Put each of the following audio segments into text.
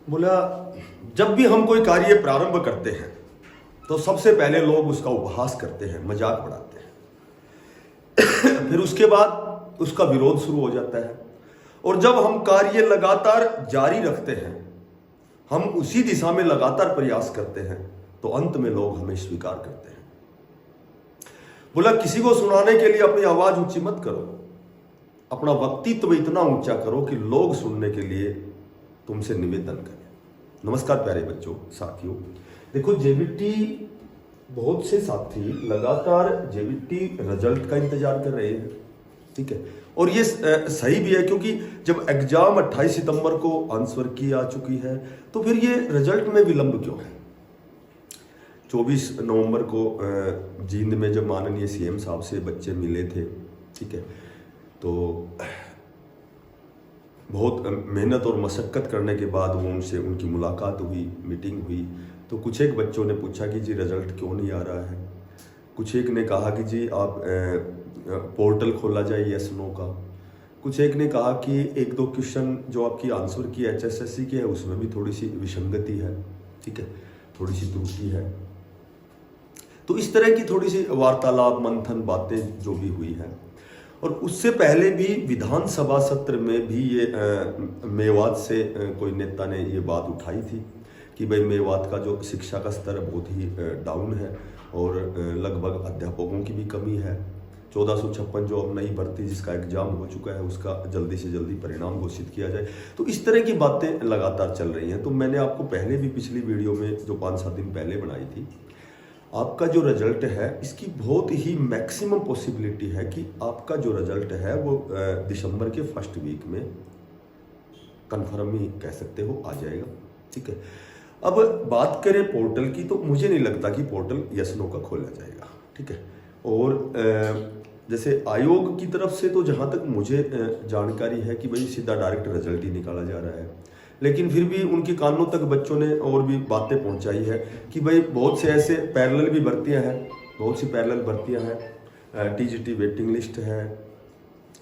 बोला जब भी हम कोई कार्य प्रारंभ करते हैं तो सबसे पहले लोग उसका उपहास करते हैं, मजाक उड़ाते हैं फिर उसके बाद उसका विरोध शुरू हो जाता है। और जब हम कार्य लगातार जारी रखते हैं, हम उसी दिशा में लगातार प्रयास करते हैं, तो अंत में लोग हमें स्वीकार करते हैं। बोला किसी को सुनाने के लिए अपनी आवाज ऊंची मत करो, अपना व्यक्तित्व इतना ऊंचा करो कि लोग सुनने के लिए तुमसे निवेदन करें। नमस्कार प्यारे बच्चों, साथियों, देखो जेबीटी बहुत से साथी लगातार जेबीटी रिजल्ट का इंतजार कर रहे हैं, ठीक है। और ये सही भी है, क्योंकि जब एग्जाम 28 सितंबर को आंसर की आ चुकी है तो फिर ये रिजल्ट में विलंब क्यों है। 24 नवंबर को जींद में जब माननीय सीएम साहब से बच्चे मिले थे, ठीक है, तो बहुत मेहनत और मशक्क़त करने के बाद वो उनसे उनकी मुलाकात हुई, मीटिंग हुई। तो कुछ एक बच्चों ने पूछा कि जी रिज़ल्ट क्यों नहीं आ रहा है। कुछ एक ने कहा कि जी आप पोर्टल खोला जाए यस नो का। कुछ एक ने कहा कि एक दो क्वेश्चन जो आपकी आंसर की HSSC की है उसमें भी थोड़ी सी विसंगति है, ठीक है, थोड़ी सी त्रुटि है। तो इस तरह की थोड़ी सी वार्तालाप, मंथन, बातें जो भी हुई है। और उससे पहले भी विधानसभा सत्र में भी ये मेवात से कोई नेता ने ये बात उठाई थी कि भाई मेवात का जो शिक्षा का स्तर बहुत ही डाउन है और लगभग अध्यापकों की भी कमी है। 1456 जो अब नई भर्ती जिसका एग्जाम हो चुका है उसका जल्दी से जल्दी परिणाम घोषित किया जाए। तो इस तरह की बातें लगातार चल रही हैं। तो मैंने आपको पहले भी पिछली वीडियो में जो 5-7 दिन पहले बनाई थी, आपका जो रिजल्ट है इसकी बहुत ही मैक्सिमम पॉसिबिलिटी है कि आपका जो रिजल्ट है वो दिसंबर के फर्स्ट वीक में कंफर्म ही कह सकते हो आ जाएगा, ठीक है। अब बात करें पोर्टल की, तो मुझे नहीं लगता कि पोर्टल यस नो का खोला जाएगा, ठीक है। और जैसे आयोग की तरफ से तो जहाँ तक मुझे जानकारी है कि भाई सीधा डायरेक्ट रिजल्ट ही निकाला जा रहा है, लेकिन फिर भी उनके कानों तक बच्चों ने और भी बातें पहुंचाई है कि भाई बहुत से ऐसे पैरेलल भी भर्तियां हैं, बहुत सी पैरेलल भर्तियां हैं, टीजीटी वेटिंग लिस्ट है,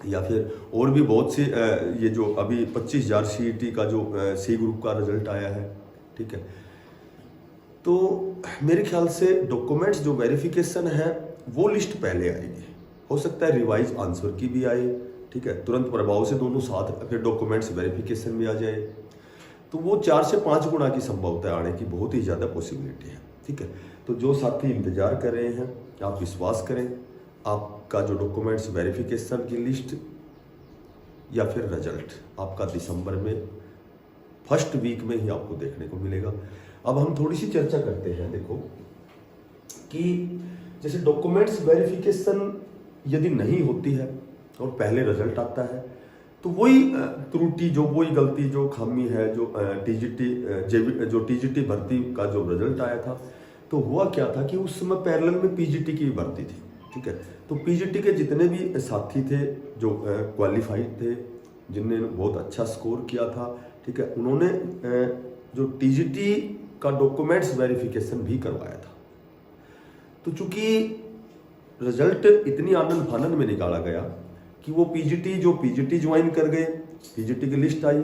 या फिर और भी बहुत सी ये जो अभी 25,000 CET का जो C ग्रुप का रिजल्ट आया है, ठीक है। तो मेरे ख्याल से डॉक्यूमेंट्स जो वेरिफिकेशन है वो लिस्ट पहले आएगी, हो सकता है रिवाइज आंसर की भी आए, ठीक है, तुरंत प्रभाव से दोनों साथ फिर डॉक्यूमेंट्स वेरिफिकेशन भी आ जाए। तो वो 4 से 5 गुना की संभवता आने की बहुत ही ज़्यादा पॉसिबिलिटी है, ठीक है। तो जो साथी इंतजार कर रहे हैं आप विश्वास करें, आपका जो डॉक्यूमेंट्स वेरिफिकेशन की लिस्ट या फिर रिजल्ट आपका दिसंबर में फर्स्ट वीक में ही आपको देखने को मिलेगा। अब हम थोड़ी सी चर्चा करते हैं, देखो कि जैसे डॉक्यूमेंट्स वेरिफिकेशन यदि नहीं होती है और पहले रिजल्ट आता है तो वही त्रुटि, जो वही गलती, जो खामी है, जो टीजीटी भर्ती का जो रिजल्ट आया था, तो हुआ क्या था कि उस समय पैरेलल में पीजीटी की भर्ती थी, ठीक है। तो पीजीटी के जितने भी साथी थे जो क्वालिफाइड थे, जिनने बहुत अच्छा स्कोर किया था, ठीक है, उन्होंने जो टीजीटी का डॉक्यूमेंट्स वेरिफिकेशन भी करवाया था। तो चूंकि रिजल्ट इतनी आनंद फानंद में निकाला गया कि वो पीजीटी ज्वाइन कर गए, पीजीटी की लिस्ट आई,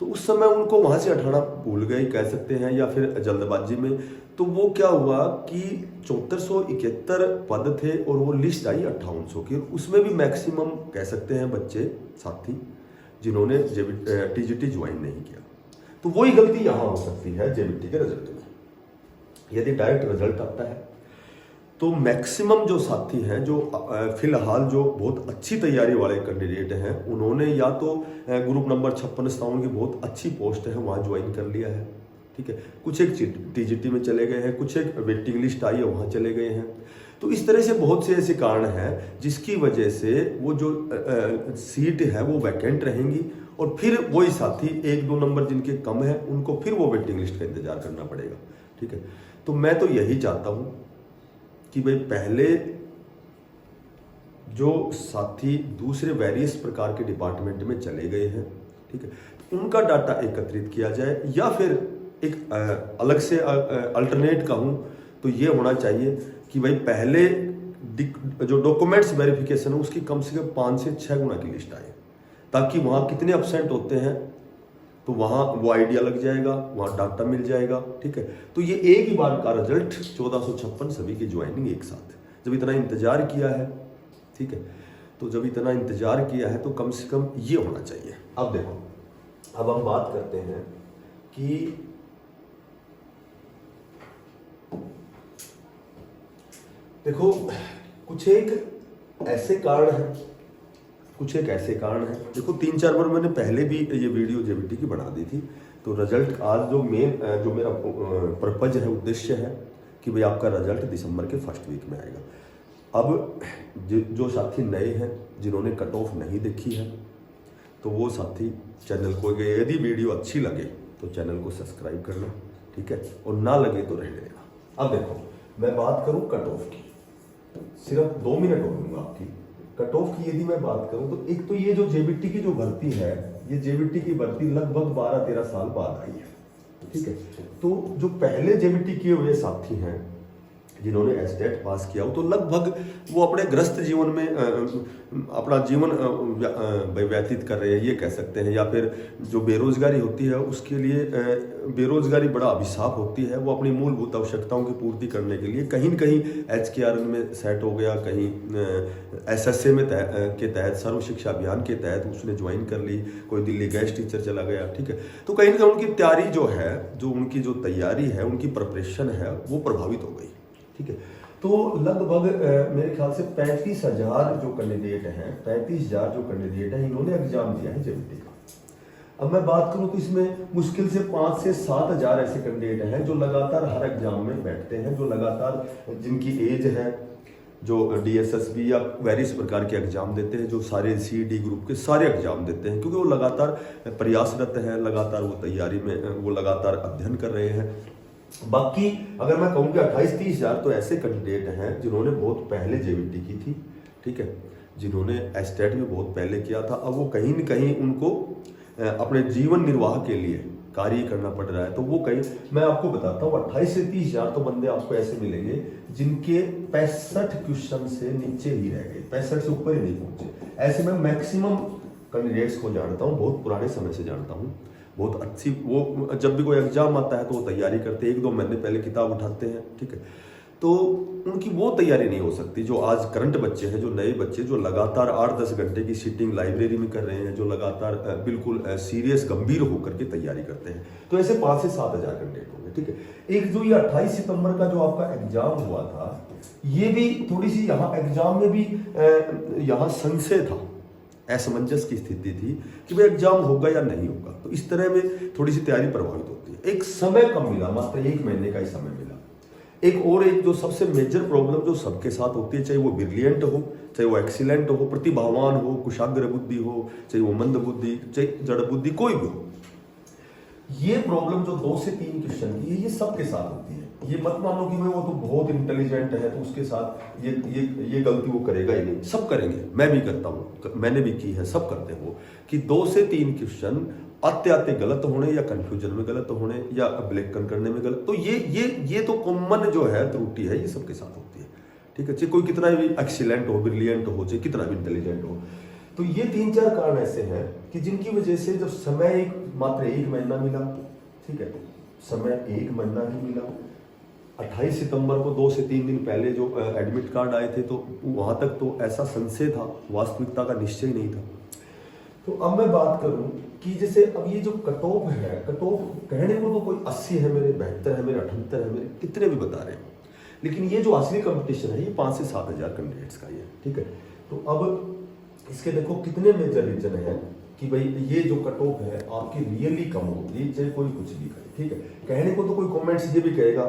तो उस समय उनको वहां से हटाना भूल गए कह सकते हैं, या फिर जल्दबाजी में। तो वो क्या हुआ कि 7471 पद थे और वो लिस्ट आई 5800 की, उसमें भी मैक्सिमम कह सकते हैं बच्चे साथी जिन्होंने टीजीटी ज्वाइन नहीं किया। तो वही गलती यहाँ हो सकती है जेबीटी के रिजल्ट में। यदि डायरेक्ट रिजल्ट आता है तो मैक्सिमम जो साथी हैं, जो फिलहाल जो बहुत अच्छी तैयारी वाले कैंडिडेट हैं, उन्होंने या तो ग्रुप नंबर 56-57 की बहुत अच्छी पोस्ट है वहाँ ज्वाइन कर लिया है, ठीक है, कुछ एक टीजीटी में चले गए हैं, कुछ एक वेटिंग लिस्ट आई है वहाँ चले गए हैं। तो इस तरह से बहुत से ऐसे कारण हैं जिसकी वजह से वो जो सीट है वो वैकेंट रहेंगी, और फिर वही साथी 1-2 नंबर जिनके कम है उनको फिर वो वेटिंग लिस्ट का इंतजार करना पड़ेगा, ठीक है। तो मैं तो यही चाहता हूँ कि भाई पहले जो साथी दूसरे वेरियस प्रकार के डिपार्टमेंट में चले गए हैं, ठीक है, तो उनका डाटा एकत्रित किया जाए, या फिर एक अलग से अल्टरनेट कहूँ तो ये होना चाहिए कि भाई पहले जो डॉक्यूमेंट्स वेरिफिकेशन है उसकी कम से कम 5 से 6 गुना की लिस्ट आए, ताकि वहाँ कितने एब्सेंट होते हैं तो तो वहाँ वो आइडिया लग जाएगा, वहाँ डाटा मिल जाएगा, ठीक है। तो ये एक ही बार का रिजल्ट 1456 सभी की ज्वाइनिंग एक साथ। जब इतना इंतजार किया है, ठीक है, तो जब इतना इंतजार किया है तो कम से कम ये होना चाहिए। अब देखो, अब हम बात करते हैं कि देखो कुछ एक ऐसे कारण है, कुछ एक ऐसे कारण है। देखो 3-4 बार मैंने पहले भी ये वीडियो जेबीटी की बना दी थी। तो रिजल्ट आज जो मेरा पर्पज है, उद्देश्य है कि भाई आपका रिजल्ट दिसंबर के फर्स्ट वीक में आएगा। अब जो साथी नए हैं जिन्होंने कट ऑफ नहीं देखी है तो वो साथी चैनल को, यदि वीडियो अच्छी लगे तो चैनल को सब्सक्राइब करना, ठीक है, और ना लगे तो रहने देना। अब देखो मैं बात करूं कट ऑफ की, सिर्फ 2 मिनट हो लूंगा आपकी। कट ऑफ की यदि मैं बात करूं तो एक तो ये जो जेबीटी की जो भर्ती है, ये जेबीटी की भर्ती लगभग 12-13 साल बाद आई है, ठीक है। तो जो पहले जेबीटी किए हुए साथी हैं जिन्होंने एसटेट पास किया हो, तो लगभग वो अपने ग्रस्त जीवन में अपना जीवन व्यतीत कर रहे हैं, ये कह सकते हैं। या फिर जो बेरोजगारी होती है उसके लिए बेरोजगारी बड़ा अभिशाप होती है। वो अपनी मूलभूत आवश्यकताओं की पूर्ति करने के लिए कहीं न कहीं HKRN में सेट हो गया, कहीं SSA में के तहत, सर्व शिक्षा अभियान के तहत उसने ज्वाइन कर ली, कोई दिल्ली गेस्ट टीचर चला गया, ठीक है। तो कहीं ना कहीं उनकी तैयारी जो है, जो उनकी जो तैयारी है, उनकी प्रिपरेशन है, वो प्रभावित हो गई, ठीक है। तो लगभग मेरे ख्याल से 35,000 जो कैंडिडेट हैं, 35,000 जो कैंडिडेट हैं, इन्होंने एग्जाम दिया है जेबीटी का। अब मैं बात करूं तो इसमें मुश्किल से 5 से 7 हज़ार ऐसे कैंडिडेट हैं जो लगातार हर एग्जाम में बैठते हैं, जो लगातार, जिनकी एज है, जो DSSB या वेरियस प्रकार के एग्जाम देते हैं, जो सारे CED ग्रुप के सारे एग्जाम देते हैं, क्योंकि वो लगातार प्रयासरत हैं, लगातार वो तैयारी में, वो लगातार अध्ययन कर रहे हैं। बाकी अगर मैं कहूँ कि 28-30 हज़ार तो ऐसे कैंडिडेट हैं जिन्होंने बहुत पहले जेबीटी की थी, ठीक है, जिन्होंने एस्टेट भी बहुत पहले किया था। अब वो कहीं न कहीं उनको अपने जीवन निर्वाह के लिए कार्य करना पड़ रहा है। तो वो कहीं, मैं आपको बताता हूँ, 28 से 30 हज़ार तो बंदे आपको ऐसे मिलेंगे जिनके 65 क्वेश्चन से नीचे ही रह गए, 65 से ऊपर ही नहीं पहुंचे। ऐसे में मैक्सिमम कैंडिडेट्स को जानता हूँ, बहुत पुराने समय से जानता हूँ, बहुत अच्छी, वो जब भी कोई एग्जाम आता है तो वो तैयारी करते हैं, 1-2 महीने पहले किताब उठाते हैं, ठीक है। तो उनकी वो तैयारी नहीं हो सकती जो आज करंट बच्चे हैं, जो नए बच्चे, जो लगातार 8-10 घंटे की सिटिंग लाइब्रेरी में कर रहे हैं, जो लगातार बिल्कुल सीरियस गंभीर होकर के तैयारी करते हैं। तो ऐसे 5 से 7 हज़ार कैंडिडेट होंगे, ठीक है। एक जो ये 28 सितंबर का जो आपका एग्जाम हुआ था, ये भी थोड़ी सी यहाँ एग्जाम में भी यहाँ संशय था, असमंजस की स्थिति थी कि भाई एग्जाम होगा या नहीं होगा। तो इस तरह में थोड़ी सी तैयारी प्रभावित होती है। एक समय कम मिला, मात्र 1 महीने का ही समय मिला। एक जो सबसे मेजर प्रॉब्लम जो सबके साथ होती है, चाहे वो ब्रिलियंट हो, चाहे वो एक्सीलेंट हो, प्रतिभावान हो, कुशाग्र बुद्धि हो, चाहे वो मंद बुद्धि, चाहे जड़ बुद्धि, कोई भी हो, ये प्रॉब्लम जो 2 से 3 क्वेश्चन की है, ये सबके साथ होती है। ये मत मानो कि वो तो बहुत इंटेलिजेंट है तो उसके साथ ये गलती वो करेगा ही नहीं, सब करेंगे। मैं भी करता हूँ, मैंने भी की है, सब करते हैं वो, कि 2 से 3 क्वेश्चन आते गलत होने, या कंफ्यूजन में गलत होने, या अवलोकन करने में गलत। तो ये तो कॉमन जो है त्रुटि है, ये सबके साथ होती है, ठीक है। चाहे कोई कितना भी एक्सीलेंट हो, ब्रिलियंट हो, चाहे कितना भी इंटेलिजेंट हो। तो ये 3-4 कारण ऐसे हैं कि जिनकी वजह से जब समय मात्र 1 महीना मिला, ठीक है, समय 1 महीना ही मिला। 28 सितंबर को 2 से 3 दिन पहले जो एडमिट कार्ड आए थे, तो वहां तक तो ऐसा संशय था, वास्तविकता का निश्चय नहीं था। तो अब मैं बात करूं कि जैसे अब ये जो कट ऑफ है, कट ऑफ कहने को तो कोई 80 है मेरे, 72 है मेरे, 78 है मेरे, कितने भी बता रहे हैं, लेकिन ये जो असली कंपटीशन है ये 5 से 7 हज़ार कैंडिडेट्स का ही है, ठीक है। तो अब इसके देखो कितने मेजर रीजन है कि भाई ये जो कट ऑफ है आपकी रियली कम होगी, चाहे कोई कुछ भी करे, ठीक है। कहने को तो कोई कमेंट्स ये भी कहेगा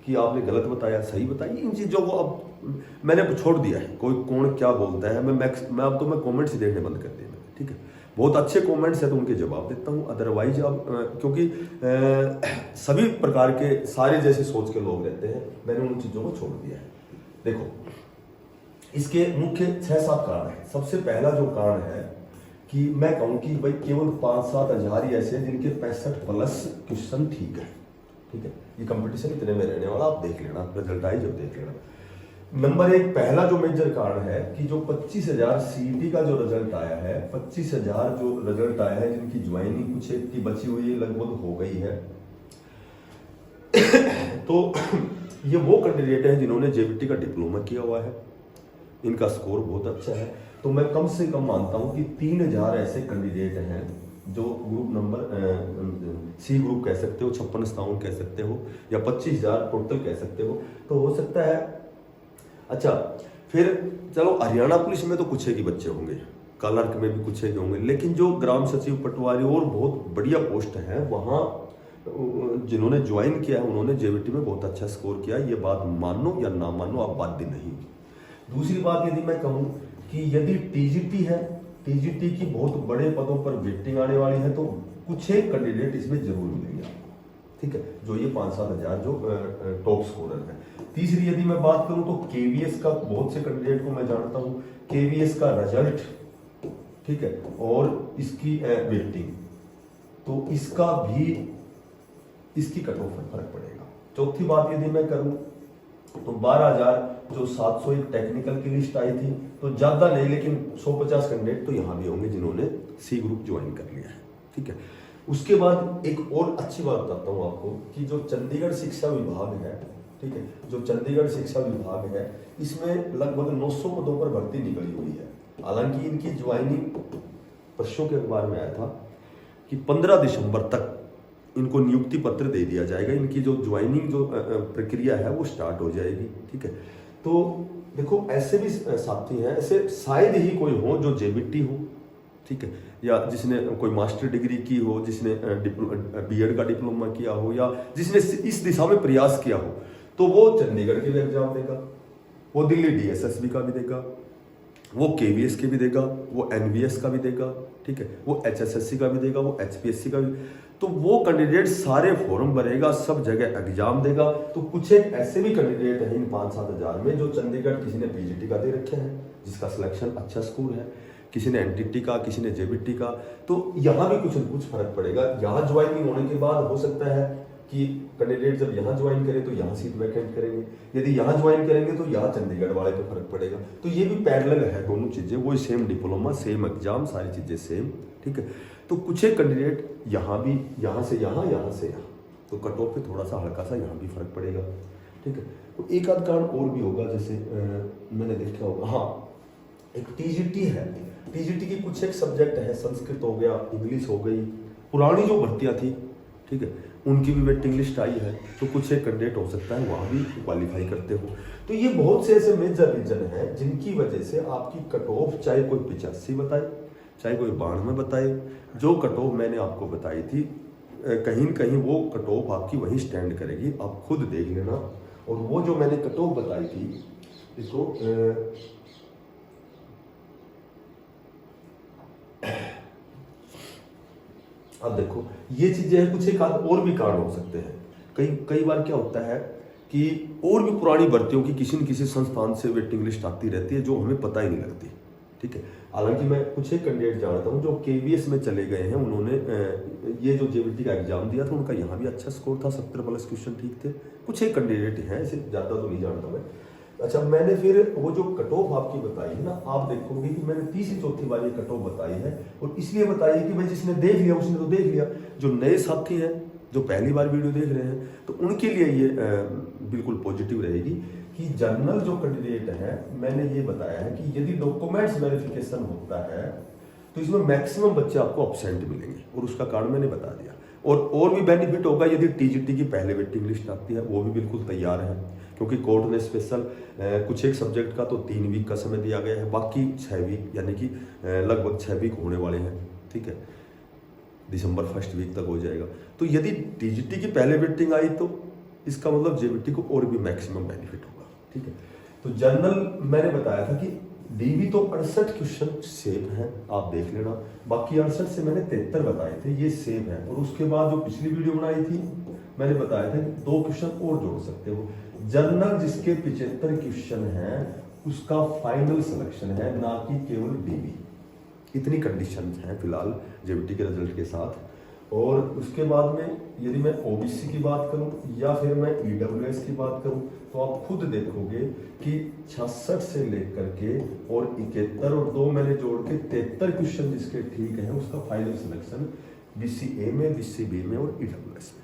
कि आपने गलत बताया, सही बताइए, इन चीज़ों को अब मैंने छोड़ दिया है, कोई कौन क्या बोलता है, मैं अब तो मैं कमेंट्स देखने बंद कर दिए मैंने, ठीक है। बहुत अच्छे कमेंट्स है तो उनके जवाब देता हूँ, अदरवाइज अब क्योंकि सभी प्रकार के सारे जैसे सोच के लोग रहते हैं, मैंने उन चीज़ों को छोड़ दिया है। देखो इसके मुख्य 6-7 कारण हैं। सबसे पहला जो कारण है कि मैं कहूँ कि भाई केवल 5-7 हज़ार ही ऐसे हैं जिनके 65+ क्वेश्चन ठीक है, ठीक है। ये कंपटीशन इतने में रहने वाला, आप देख लेना, रिजल्ट आई जब देख लेना। नंबर एक पहला जो मेजर कारण है कि जो 25,000 सीईटी का जो रिजल्ट आया है, 25,000 जो रिजल्ट आया है जिनकी ज्वाइनिंग कुछ एक की बची हुई है, लगभग हो गई है। तो ये वो कैंडिडेट हैं जिन्होंने जेबीटी का डिप्लोमा किया हुआ है, इनका स्कोर बहुत अच्छा है। तो मैं कम से कम मानता हूं कि 3,000 ऐसे कैंडिडेट हैं जो ग्रुप नंबर सी ग्रुप कह सकते हो, 56 कह सकते हो, या 25,000 टोटल कह सकते हो। तो हो सकता है। अच्छा, फिर चलो हरियाणा पुलिस में तो कुछ एक ही बच्चे होंगे, क्लर्क में भी कुछ एक होंगे, लेकिन जो ग्राम सचिव, पटवारी और बहुत बढ़िया पोस्ट है वहाँ जिन्होंने ज्वाइन किया है उन्होंने जेबीटी में बहुत अच्छा स्कोर किया। ये बात मानो या ना मानो, आप बाध्य नहीं। दूसरी बात यदि मैं कहूँ कि यदि टीजीटी है, टीजीटी की बहुत बड़े पदों पर वेटिंग आने वाली है, तो कुछ एक कैंडिडेट इसमें जरूर मिलेंगे, ठीक है, जो ये 5-7 हजार जो टॉप स्कोरर है। तीसरी यदि मैं बात करूं तो केवीएस का बहुत से कैंडिडेट को मैं जानता हूं, केवीएस का रिजल्ट, ठीक है, और इसकी वेटिंग, तो इसका भी इसकी कट ऑफ में फर्क पड़ेगा। चौथी बात यदि मैं करूं तो 12,000 जो 701 टेक्निकल की लिस्ट आई थी, तो ज्यादा नहीं लेकिन 150 कैंडिडेट तो यहाँ भी होंगे जिन्होंने सी ग्रुप ज्वाइन कर लिया है, ठीक है। उसके बाद एक और अच्छी बात बताता हूँ आपको कि जो चंडीगढ़ शिक्षा विभाग है, ठीक है, जो चंडीगढ़ शिक्षा विभाग है, इसमें लगभग 900 पदों पर भर्ती निकली हुई है। हालांकि इनकी ज्वाइनिंग परसों के अखबार में आया था कि 15 दिसंबर तक इनको नियुक्ति पत्र दे दिया जाएगा, इनकी जो ज्वाइनिंग जो प्रक्रिया है वो स्टार्ट हो जाएगी, ठीक है। तो देखो ऐसे भी साथी हैं, ऐसे शायद ही कोई हो जो जेबीटी हो, ठीक है, या जिसने कोई मास्टर डिग्री की हो, जिसने बीएड का डिप्लोमा किया हो, या जिसने इस दिशा में प्रयास किया हो, तो वो चंडीगढ़ के भी एग्जाम देगा, वो दिल्ली डीएसएसबी का भी देगा, वो केवीएस के भी देगा, वो एनवीएस का भी देगा, ठीक है, वो एचएसएससी का भी देगा, वो एचपीएससी का भी। तो वो कैंडिडेट सारे फॉर्म भरेगा, सब जगह एग्जाम देगा। तो कुछ एक ऐसे भी कैंडिडेट हैं इन 5-7 हजार में जो चंडीगढ़ किसी ने पीजीटी का दे रखे हैं जिसका सिलेक्शन अच्छा स्कोर है, किसी ने एनटीटी का, किसी ने जेबीटी का। तो यहाँ भी कुछ न कुछ फर्क पड़ेगा। यहाँ ज्वाइनिंग होने के बाद हो सकता है कि कैंडिडेट जब यहाँ ज्वाइन करें तो यहाँ सीट वैकेंट करेंगे, यदि यहाँ ज्वाइन करेंगे तो यहाँ चंडीगढ़ वाले पे फर्क पड़ेगा। तो ये भी पैरेलल है, दोनों चीजें, वो सेम डिप्लोमा, सेम एग्जाम, सारी चीजें सेम, ठीक है। तो कुछ एक कैंडिडेट यहाँ भी, यहाँ से यहाँ, यहाँ से यहाँ, तो कट ऑफ पे थोड़ा सा हल्का सा यहाँ भी फर्क पड़ेगा, ठीक है। तो एक आध कारण और भी होगा, जैसे मैंने देखा होगा, हाँ, एक टीजीटी है, टीजीटी की कुछ एक सब्जेक्ट है, संस्कृत हो गया, इंग्लिश हो गई, पुरानी जो भर्तियां थी, ठीक है, उनकी भी वेटिंग लिस्ट आई है, तो कुछ एक कैंडिडेट हो सकता है वहाँ भी क्वालिफाई करते हो। तो ये बहुत से ऐसे मेजर रीजन है जिनकी वजह से आपकी कट ऑफ, चाहे कोई 85 बताए, चाहे कोई 92 बताए, जो कट ऑफ मैंने आपको बताई थी, कहीं न कहीं वो कट ऑफ आपकी वहीं स्टैंड करेगी, आप खुद देख लेना। और वो जो मैंने कट ऑफ बताई थी, इसको अब देखो, ये चीजें हैं, कुछ एक और भी कारण हो सकते हैं। कई बार क्या होता है कि और भी पुरानी भर्तियों की किसी न किसी संस्थान से वेटिंग लिस्ट आती रहती है जो हमें पता ही नहीं लगती, ठीक है। हालांकि मैं कुछ एक कैंडिडेट जानता हूँ जो केवीएस में चले गए हैं, उन्होंने ये जो जेबीटी का एग्जाम दिया था, उनका यहाँ भी अच्छा स्कोर था, 70+ क्वेश्चन ठीक थे। कुछ एक कैंडिडेट हैं, ऐसे ज़्यादा तो नहीं जानता मैं। अच्छा, मैंने फिर वो जो कट ऑफ आपकी बताई है ना, आप देखोगे कि मैंने तीसरी चौथी बार ये कट ऑफ बताई है, और इसलिए बताई है कि भाई जिसने देख लिया उसने तो देख लिया। जो नए साथी हैं, जो पहली बार वीडियो देख रहे हैं, तो उनके लिए ये बिल्कुल पॉजिटिव रहेगी कि जनरल जो कैंडिडेट है, मैंने ये बताया है कि यदि डॉक्यूमेंट्स वेरिफिकेशन होता है तो इसमें मैक्सिमम बच्चे आपको एब्सेंट मिलेंगे, और उसका कारण मैंने बता दिया। और भी बेनिफिट होगा यदि टीजीटी की पहले वेटिंग लिस्ट आती है, वो भी बिल्कुल तैयार है, क्योंकि कोर्ट ने स्पेशल कुछ एक सब्जेक्ट का तो 3 वीक का समय दिया गया है, बाकी 6 वीक, यानी कि लगभग 6 वीक होने वाले हैं, ठीक है, दिसंबर 1 वीक तक हो जाएगा। तो यदि टीजीटी की पहले वेटिंग आई तो इसका मतलब जेबीटी को और भी मैक्सिमम बेनिफिट होगा, ठीक है। तो जनरल मैंने बताया था कि डीबी तो 68 क्वेश्चन सेम है, आप देख लेना, बाकी 68 से मैंने 73 बताए थे, ये सेम है। और उसके बाद जो पिछली वीडियो बनाई थी, मैंने बताया था कि 2 क्वेश्चन और जोड़ सकते हो। जनरल जिसके 75 क्वेश्चन है उसका फाइनल सिलेक्शन है, ना कि केवल डीबी। इतनी कंडीशन है फिलहाल जेबीटी के रिजल्ट के साथ। और उसके बाद में यदि मैं ओबीसी की बात करूं या फिर मैं ईडब्ल्यूएस की बात करूं, तो आप खुद देखोगे कि 66 से लेकर के और 71 और 2 मैंने जोड़ के 73 क्वेश्चन जिसके ठीक है उसका फाइनल सिलेक्शन बीसीए में, बीसीबी में और ईडब्ल्यूएस में।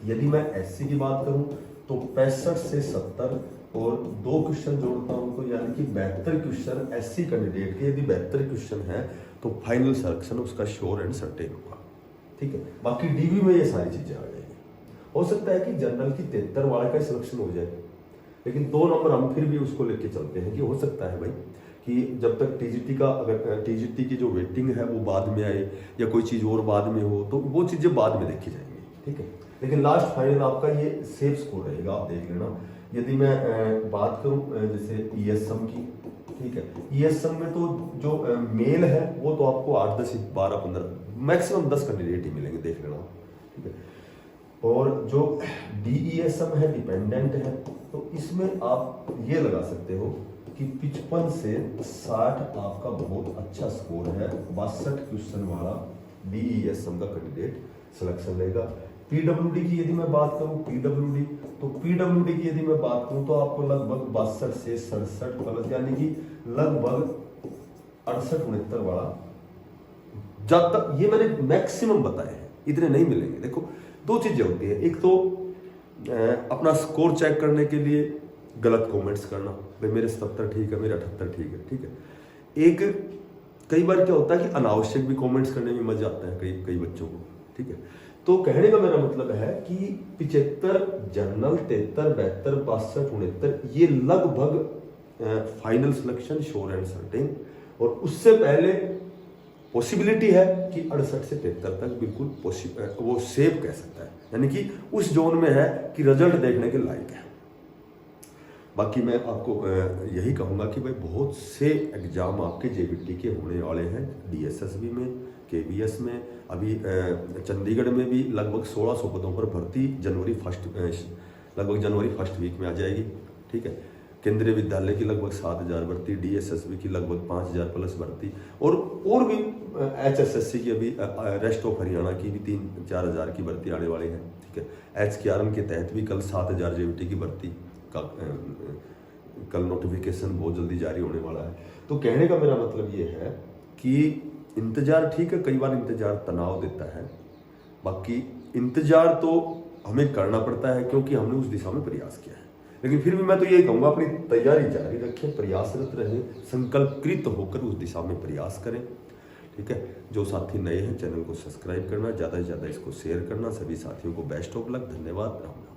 यदि मैं एससी की बात करूं तो 65 से 70 और 2 क्वेश्चन जोड़ता हूं तो यानी कि 72 क्वेश्चन एससी कैंडिडेट के यदि 72 क्वेश्चन है तो फाइनल सिलेक्शन उसका श्योर एंड सर्टेन होगा। ठीक है, बाकी डीबी में ये सारी चीजें आ जाएंगी। हो सकता है कि जनरल की 73 वाले का सिलेक्शन हो जाए, लेकिन 2 नंबर हम फिर भी उसको लेके चलते हैं कि हो सकता है भाई कि जब तक टीजीटी का, अगर टीजीटी की जो वेटिंग है वो बाद में आए या कोई चीज और बाद में हो तो वो चीजें बाद में देखी जाएंगी। ठीक है, लेकिन लास्ट फाइनल आपका ये सेफ स्कोर रहेगा, आप देख लेना। यदि मैं बात करूं जैसे ईएसएम की, ठीक है, ईएसएम में तो जो मेल है वो तो आपको 8, 10, 12, 15 मैक्सिमम 10 कैंडिडेट ही मिलेंगे, देख लेना। ठीक है, और जो डीईएसएम है, डिपेंडेंट है, तो इसमें आप ये लगा सकते हो कि 55 से 60 आपका बहुत अच्छा स्कोर है। 62 क्वेश्चन वाला डीईएसएम का कैंडिडेट सिलेक्शन लेगा। पीडब्ल्यूडी की यदि मैं बात करूं, पीडब्ल्यूडी की यदि मैं बात करूं तो आपको लगभग 62 से 67 प्लस यानी कि लगभग 68-69 वाला, जब तक ये मैंने मैक्सिमम बताए हैं, इतने नहीं मिलेंगे। देखो 2 चीजें होती है, एक तो अपना स्कोर चेक करने के लिए गलत कमेंट्स करना, भाई मेरे 77 ठीक है, मेरे 78 ठीक है। ठीक है, एक कई बार क्या होता है कि अनावश्यक भी कमेंट्स करने में मजा आता है कई बच्चों को। ठीक है, तो कहने का मेरा मतलब है कि 75 जनरल, 73, 72, 62, 69 ये लगभग final selection sure and certain, और उससे पहले पॉसिबिलिटी है कि 68 से 73 तक बिल्कुल वो सेफ कह सकता है, यानी कि उस जोन में है कि रिजल्ट देखने के लायक है। बाकी मैं आपको यही कहूँगा कि भाई बहुत से एग्जाम आपके जेबीटी के होने वाले हैं, डीएसएसबी में, केवीएस में, अभी चंडीगढ़ में भी लगभग 1600 पदों पर भर्ती लगभग जनवरी फर्स्ट वीक में आ जाएगी। ठीक है, केंद्रीय विद्यालय की लगभग 7000 भर्ती, डीएसएसबी की लगभग 5000 प्लस भर्ती, और भी एचएसएससी की अभी रेस्ट ऑफ हरियाणा की भी 3-4 हज़ार की भर्ती आने वाली है। ठीक है, एचकेआरएम के तहत भी कल 7000 जेबीटी की भर्ती का कल नोटिफिकेशन बहुत जल्दी जारी होने वाला है। तो कहने का मेरा मतलब ये है कि इंतजार ठीक है, कई बार इंतजार तनाव देता है, बाकी इंतजार तो हमें करना पड़ता है क्योंकि हमने उस दिशा में प्रयास किया है। लेकिन फिर भी मैं तो यही कहूँगा, अपनी तैयारी जारी रखें, प्रयासरत रहें, संकल्पकृत होकर उस दिशा में प्रयास करें। ठीक है, जो साथी नए हैं चैनल को सब्सक्राइब करना, ज़्यादा से ज़्यादा इसको शेयर करना। सभी साथियों को बेस्ट ऑफ लक, धन्यवाद, राम।